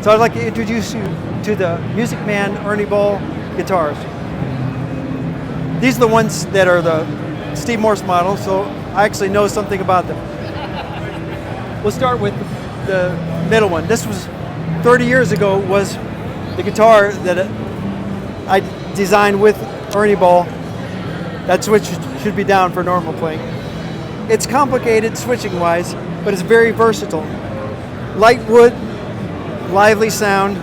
So I'd like to introduce you to the Music Man Ernie Ball guitars. These are the ones that are the Steve Morse model, so I actually know something about them. We'll start with the middle one. This was 30 years ago, was the guitar that I designed with Ernie Ball. That switch should be down for normal playing. It's complicated switching wise, but it's very versatile. Light wood, lively sound,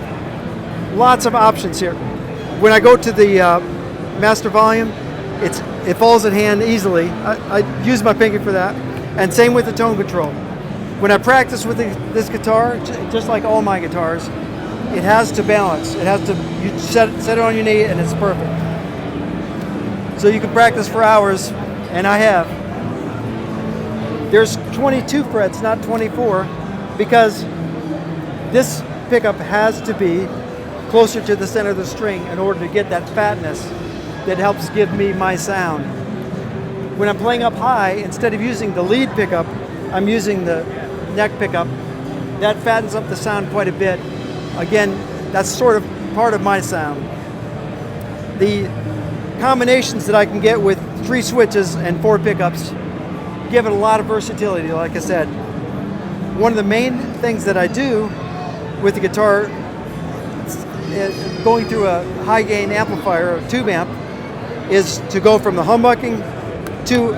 lots of options here. When I go to the master volume, it falls in hand easily. I use my pinky for that, and same with the tone control. When I practice with this guitar, just like all my guitars, it has to balance. It has to, you set it on your knee and it's perfect. So you can practice for hours, and I have. There's 22 frets, not 24, because this pickup has to be closer to the center of the string in order to get that fatness that helps give me my sound. When I'm playing up high, instead of using the lead pickup, I'm using the neck pickup. That fattens up the sound quite a bit. Again, that's sort of part of my sound. The combinations that I can get with 3 switches and 4 pickups give it a lot of versatility, like I said. One of the main things that I do with the guitar, going through a high gain amplifier, a tube amp, is to go from the humbucking to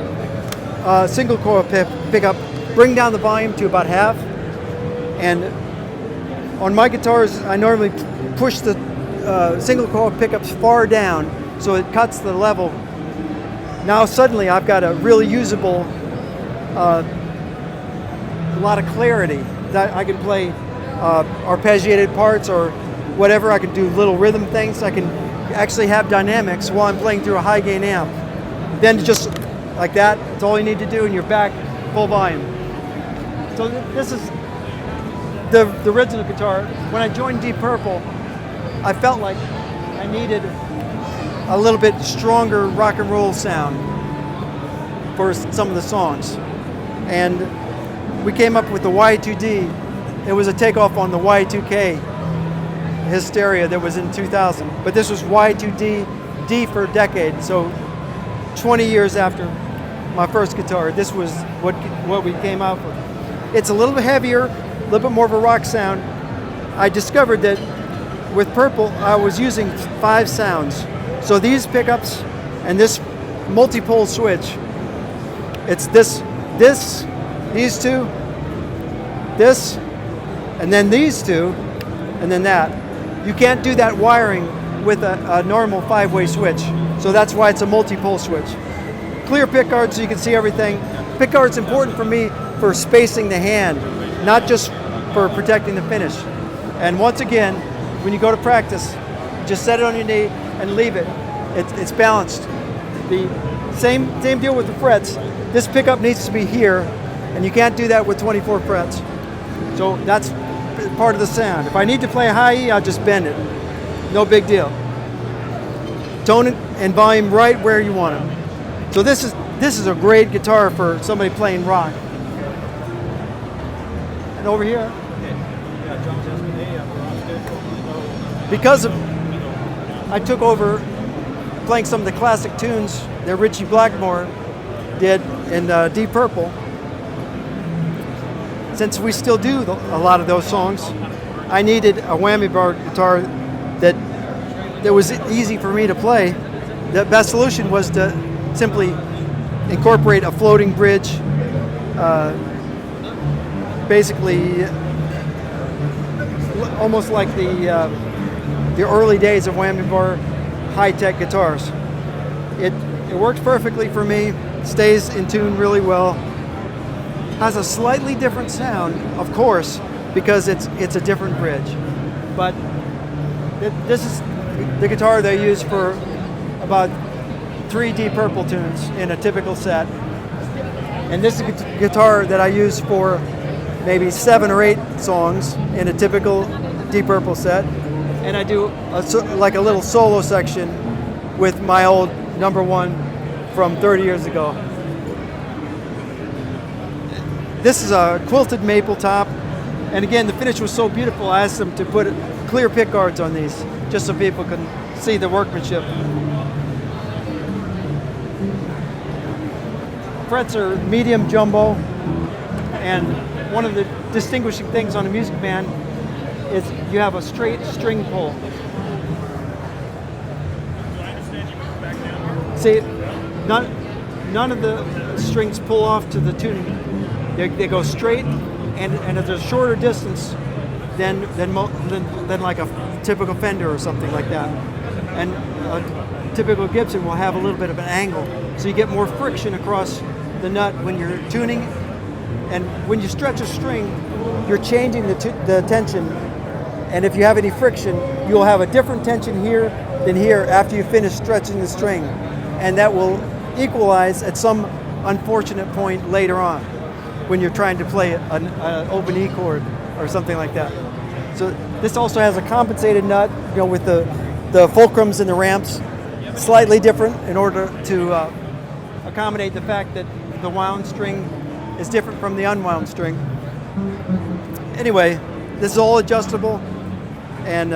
a single coil pickup, bring down the volume to about half, and on my guitars I normally push the single coil pickups far down so it cuts the level. Now suddenly I've got a really usable, a lot of clarity that I can play arpeggiated parts or whatever. I can do little rhythm things. I can actually have dynamics while I'm playing through a high gain amp. Then just like that, it's all you need to do, and you're back full volume. So this is the original guitar. When I joined Deep Purple, I felt like I needed a little bit stronger rock and roll sound for some of the songs. And we came up with the Y2D. It was a takeoff on the Y2K hysteria that was in 2000. But this was Y2D, D for decade. So 20 years after my first guitar, this was what we came out with. It's a little bit heavier, a little bit more of a rock sound. I discovered that with Purple, I was using 5 sounds. So these pickups and this multi-pole switch, it's these 2, this, and then these 2, and then that. You can't do that wiring with a normal 5-way switch. So that's why it's a multi-pole switch. Clear pickguard so you can see everything. Pickguard's important for me for spacing the hand, not just for protecting the finish. And once again, when you go to practice, just set it on your knee and leave it. It's balanced. The same deal with the frets. This pickup needs to be here, and you can't do that with 24 frets. So that's part of the sound. If I need to play high E, I'll just bend it. No big deal. Tone and volume right where you want them. So this is a great guitar for somebody playing rock. And over here, because I took over playing some of the classic tunes that Ritchie Blackmore did in Deep Purple. Since we still do a lot of those songs, I needed a whammy bar guitar that was easy for me to play. The best solution was to simply incorporate a floating bridge, basically almost like the early days of whammy bar high-tech guitars. It works perfectly for me, stays in tune really well, has a slightly different sound, of course, because it's a different bridge. But this is the guitar they use for about 3 Deep Purple tunes in a typical set. And this is a guitar that I use for maybe 7 or 8 songs in a typical Deep Purple set. And I do like a little solo section with my old number 1 from 30 years ago. This is a quilted maple top, And again, the finish was so beautiful, I asked them to put clear pick guards on these, just so people can see the workmanship. Frets are medium jumbo, and one of the distinguishing things on a music band is you have a straight string pull. See, none of the strings pull off to the tuning. They go straight, and at a shorter distance than like a typical Fender or something like that. And a typical Gibson will have a little bit of an angle, so you get more friction across the nut when you're tuning. And when you stretch a string, you're changing the tension. And if you have any friction, you'll have a different tension here than here after you finish stretching the string. And that will equalize at some unfortunate point later on when you're trying to play an open E chord or something like that. So this also has a compensated nut, with the fulcrums and the ramps slightly different in order to accommodate the fact that the wound string is different from the unwound string. Anyway, this is all adjustable and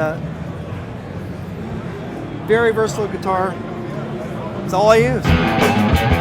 very versatile guitar. It's all I use.